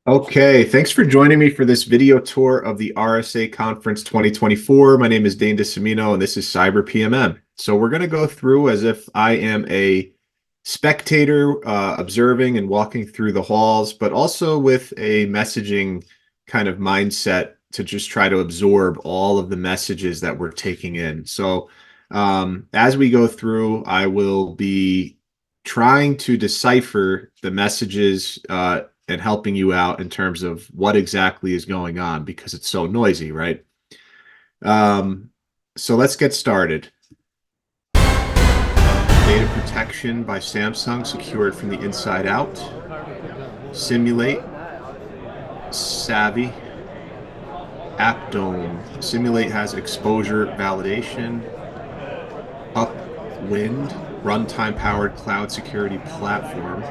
Okay, thanks for joining me for this video tour of the RSA Conference 2024. My name is Dane Disimino, and this is Cyber PMM. So we're going to go through as if I am a spectator observing and walking through the halls, but also with a messaging kind of mindset to just try to absorb all of the messages that we're taking in. So as we go through, I will be trying to decipher the messages and helping you out in terms of what exactly is going on because it's so noisy, right? So let's get started. Data protection by Samsung, secured from the inside out. Cymulate, Savvy, AppDome. Cymulate has exposure validation. Upwind, runtime powered cloud security platform.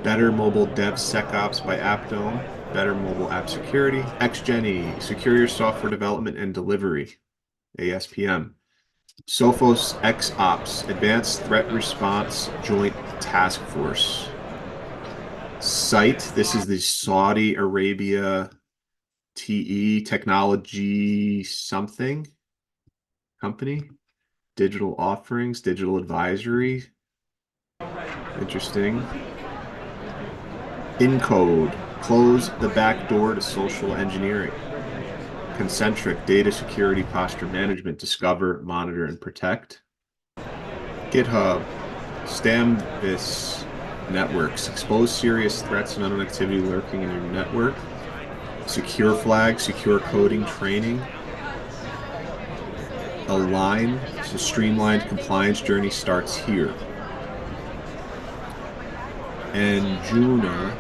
Better Mobile DevSecOps by AppDome, Better Mobile App Security, Xygeni, Secure Software Development and Delivery, ASPM, Sophos XOps, Advanced Threat Response Joint Task Force, Site, this is the Saudi Arabia TE Technology something company, Digital Offerings, Digital Advisory, interesting. Encode, close the back door to social engineering. Concentric, data security posture management, discover, monitor, and protect. GitHub, Samvys networks, expose serious threats and unknown activity lurking in your network. SecureFlag, secure coding training. A-Lign, so streamlined compliance journey starts here. Anjuna,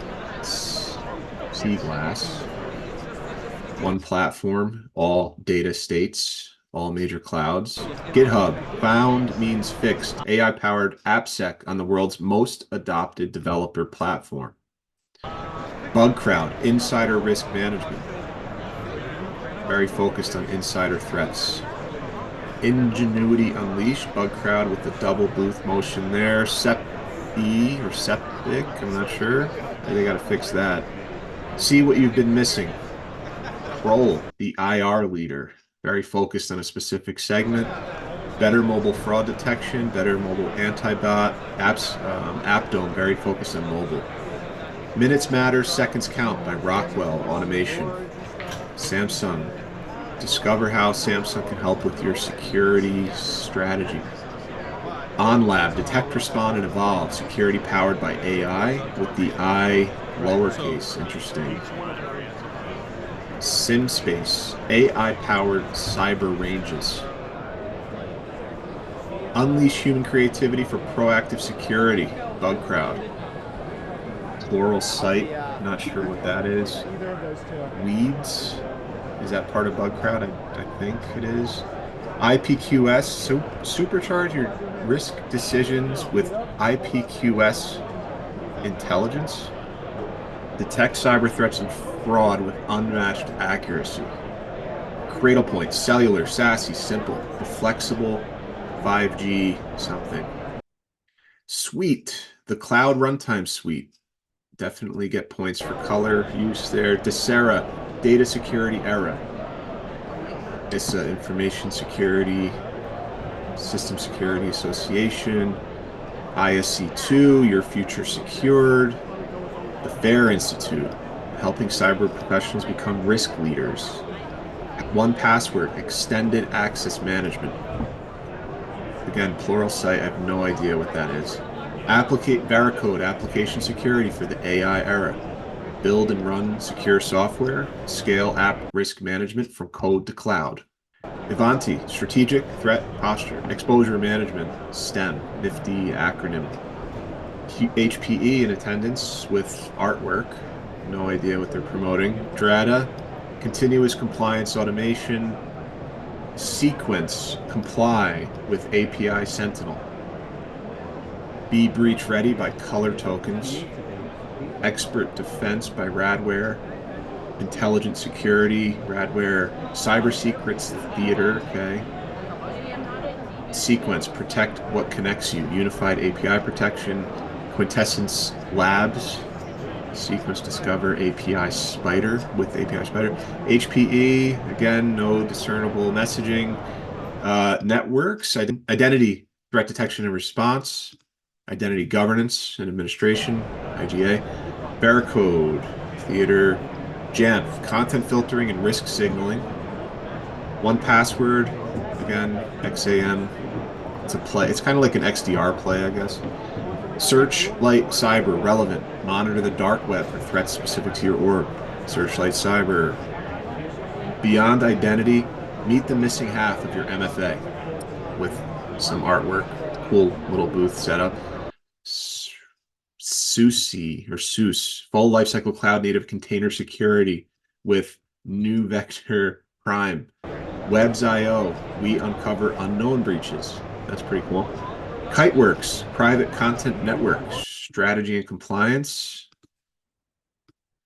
Glass, one platform, all data states, all major clouds. GitHub, found means fixed, AI-powered AppSec on the world's most adopted developer platform. BugCrowd, insider risk management, very focused on insider threats. Ingenuity Unleashed, BugCrowd with the double booth motion there. Or septic, I'm not sure. They got to fix that. See what you've been missing. Kroll, the IR leader, very focused on a specific segment. Better mobile fraud detection, better mobile anti-bot. AppDome, very focused on mobile. Minutes matter, seconds count by Rockwell Automation. Samsung, discover how Samsung can help with your security strategy. AhnLab, detect, respond, and evolve, security powered by AI with the I lowercase, interesting. SimSpace, AI-powered cyber ranges. Unleash human creativity for proactive security, BugCrowd. PluralSight, not sure what that is. Weeds, is that part of BugCrowd? I think it is. IPQS, so supercharge your risk decisions with IPQS intelligence. Detect cyber threats and fraud with unmatched accuracy. CradlePoint, cellular, SASE, simple, the flexible 5G something. Suite, the cloud runtime suite. Definitely get points for color use there. Dasera, data security era. ISA, Information Security, System Security Association, ISC2, Your Future Secured, the FIAR Institute, helping cyber professionals become risk leaders. 1Password, Extended Access Management. Again, PluralSight, I have no idea what that is. Veracode, Application Security for the AI era. Build and run secure software, scale app risk management from code to cloud. Ivanti, strategic threat posture, exposure management, STEM, nifty acronym. HPE in attendance with artwork, no idea what they're promoting. Drata, continuous compliance automation. Sequence, comply with API Sentinel. Be breach ready by color tokens. Expert Defense by Radware, Intelligent Security, Radware, Cyber Secrets Theater, okay. Sequence, protect what connects you, Unified API Protection, Quintessence Labs, Sequence Discover API Spider with API Spider. HPE, again, no discernible messaging. Networks, identity, threat detection and response, identity governance and administration, IGA. Barcode, theater. Jamf, content filtering and risk signaling. 1Password, again, XAM. It's a play. It's kind of like an XDR play, I guess. Searchlight Cyber, relevant. Monitor the dark web for threats specific to your org. Searchlight Cyber. Beyond identity, meet the missing half of your MFA with some artwork. Cool little booth setup. SUSE, or SUSE, full lifecycle cloud native container security with new vector prime. Webs.io, we uncover unknown breaches. That's pretty cool. Kiteworks, private content network, strategy and compliance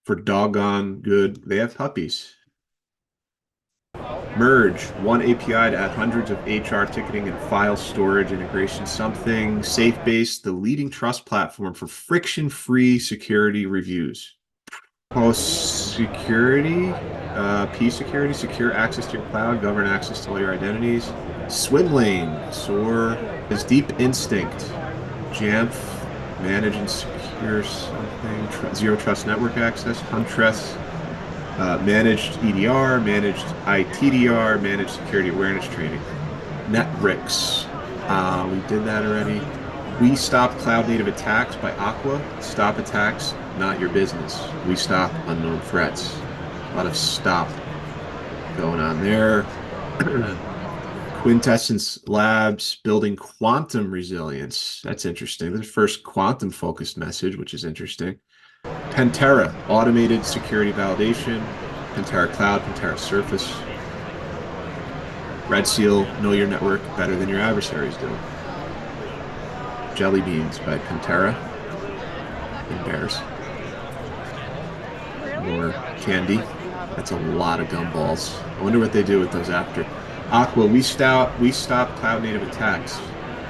for doggone good. They have puppies. Merge, one API to add hundreds of HR ticketing and file storage integration. Something. SafeBase, the leading trust platform for friction-free security reviews. Security, P-Security, secure access to your cloud, govern access to all your identities. Swim lane, SOAR, is Deep Instinct. Jamf, manage and secure something. Zero Trust Network Access. Huntress, managed EDR, managed ITDR, managed security awareness training. Netbricks, we did that already. We stop cloud native attacks by Aqua. Stop attacks, not your business. We stop unknown threats. A lot of stop going on there. Quintessence Labs, building quantum resilience. That's interesting. The first quantum focused message, which is interesting. Pantera, automated security validation. Pantera Cloud, Pantera Surface. Red Seal, know your network better than your adversaries do. Jelly Beans by Pantera and Bears. More candy. That's a lot of gumballs. I wonder what they do with those after. Aqua, we stop cloud native attacks.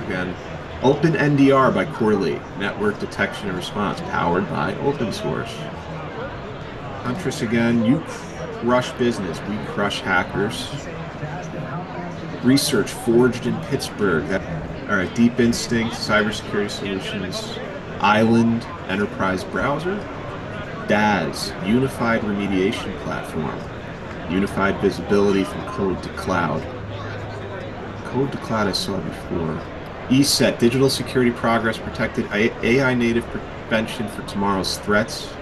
Again, Open NDR by Correlate, network detection and response, powered by open source. Huntress again, you crush business, we crush hackers. Research forged in Pittsburgh. All right, Deep Instinct, cybersecurity solutions. Island, enterprise browser. DAS, unified remediation platform. Unified visibility from code to cloud. Code to cloud I saw before. ESET, digital security progress protected AI native prevention for tomorrow's threats.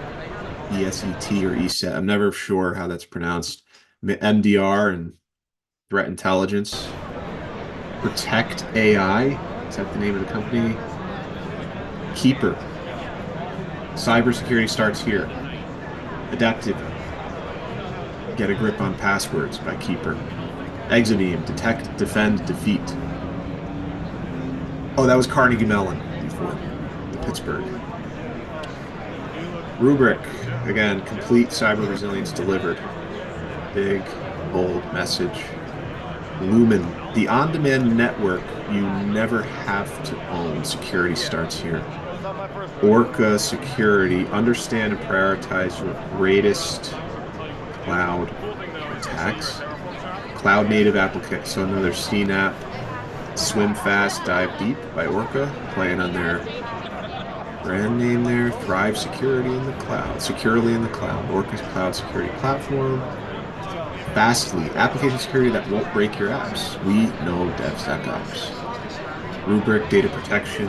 ESET or ESET, I'm never sure how that's pronounced. MDR and threat intelligence. Protect AI, is that the name of the company? Keeper. Cybersecurity starts here. Adaptive. Get a grip on passwords by Keeper. Xygeni, detect, defend, defeat. Oh, that was Carnegie Mellon before the Pittsburgh. Rubric, again, complete cyber resilience delivered. Big, bold message. Lumen, the on-demand network you never have to own. Security starts here. Orca Security, understand and prioritize your greatest cloud attacks. Cloud native application, so another CNAP. Swim Fast, Dive Deep by Orca, playing on their brand name there. Thrive Security in the Cloud, securely in the cloud. Orca's cloud security platform. Fastly, application security that won't break your apps. We know DevSecOps. Rubric, data protection,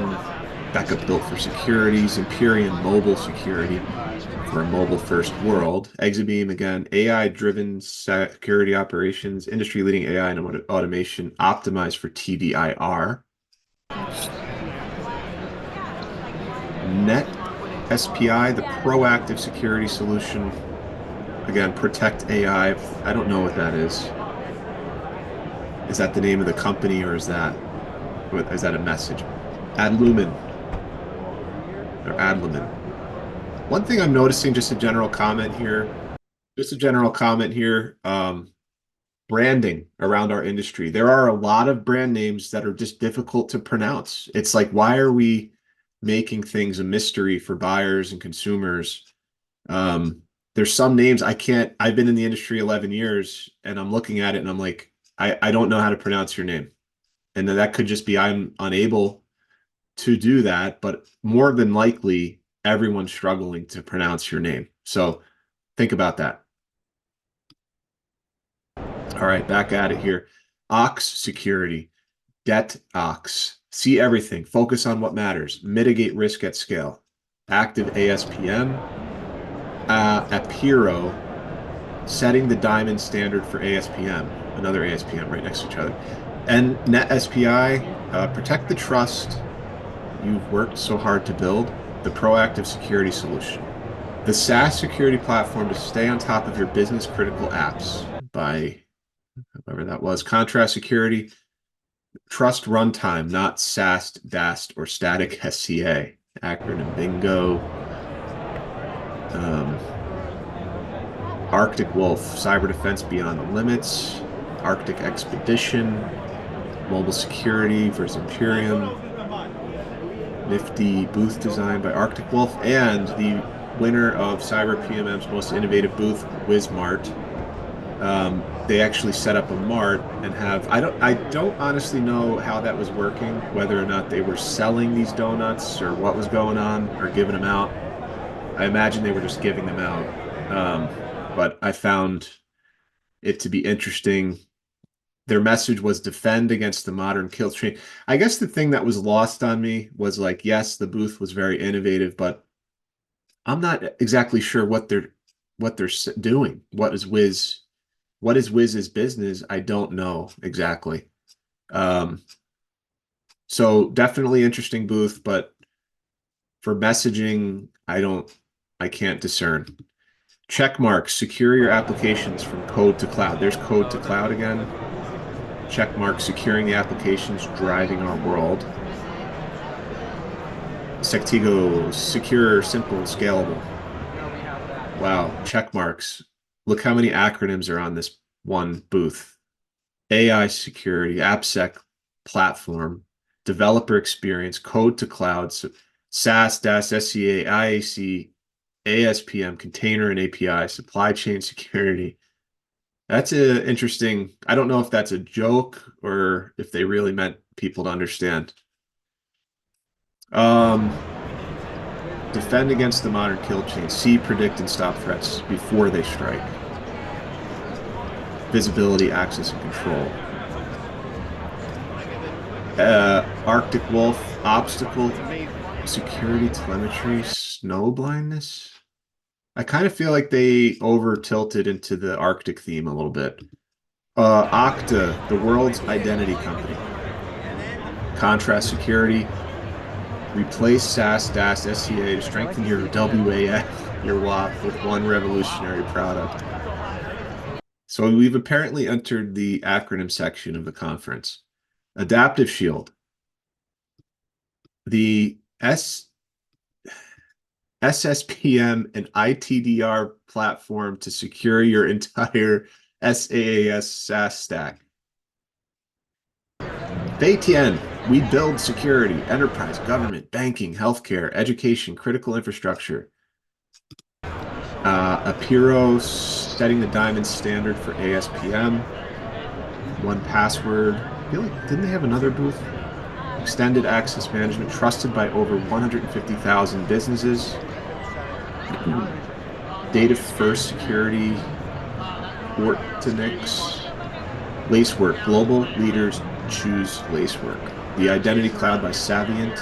backup built for securities. Empyrean, mobile security for a mobile-first world. Exabeam, again, AI-driven security operations, industry-leading AI and automation optimized for TDIR. Net SPI, the proactive security solution. Again, protect AI. I don't know what that is. Is that the name of the company, or is that a message? Adlumin or Adlumin. One thing I'm noticing, just a general comment here, branding around our industry. There are a lot of brand names that are just difficult to pronounce. It's like, why are we making things a mystery for buyers and consumers There's some names I can't. I've been in the industry 11 years, and I'm looking at it, and I'm like, I don't know how to pronounce your name, and then that could just be I'm unable to do that. But more than likely, everyone's struggling to pronounce your name. So think about that. All right, back at it here. Ox security, det ox. See everything. Focus on what matters. Mitigate risk at scale. Active ASPM. Apiro, setting the diamond standard for ASPM. Another ASPM right next to each other. And NetSPI, protect the trust you've worked so hard to build. The proactive security solution. The SaaS security platform to stay on top of your business critical apps by whoever that was. Contrast security. Trust runtime, not SAST, DAST, or static SCA. Acronym bingo. Arctic Wolf, cyber defense beyond the limits. Arctic Expedition. Mobile security versus Imperium. Nifty booth design by Arctic Wolf. And the winner of Cyber PMM's most innovative booth, WizMart. They actually set up a mart and have I don't honestly know how that was working, whether or not they were selling these donuts or what was going on or giving them out. I imagine they were just giving them out. But I found it to be interesting. Their message was defend against the modern kill chain. I guess the thing that was lost on me was like, yes, the booth was very innovative, but I'm not exactly sure what they're doing. What is Wiz's business? I don't know exactly. So definitely interesting booth, but for messaging, I can't discern. Check marks, secure your applications from code to cloud. There's code to cloud again. Check mark, securing the applications driving our world. Sectigo, secure, simple, scalable. Wow, check marks. Look how many acronyms are on this one booth. AI security, AppSec platform, developer experience, code to cloud, SaaS, DAS, SCA, IAC, ASPM, container and API, supply chain security. That's a interesting. I don't know if that's a joke or if they really meant people to understand. Defend against the modern kill chain. See, predict, and stop threats before they strike. Visibility, access, and control. Arctic Wolf, obstacle, security, telemetry, snow blindness. I kind of feel like they over tilted into the Arctic theme a little bit. Okta, the world's identity company. Contrast security. Replace SaaS, DAS, SCA to strengthen your WAF, your WAF with one revolutionary product. So we've apparently entered the acronym section of the conference. Adaptive Shield. The SSPM and ITDR platform to secure your entire SaaS SaaS stack. FATN, we build security, enterprise, government, banking, healthcare, education, critical infrastructure. Apiro, setting the diamond standard for ASPM. 1Password. I feel like, didn't they have another booth? Extended access management, trusted by over 150,000 businesses. Data first security. Fortinix. Lacework, global leaders choose Lacework. The Identity Cloud by Savient.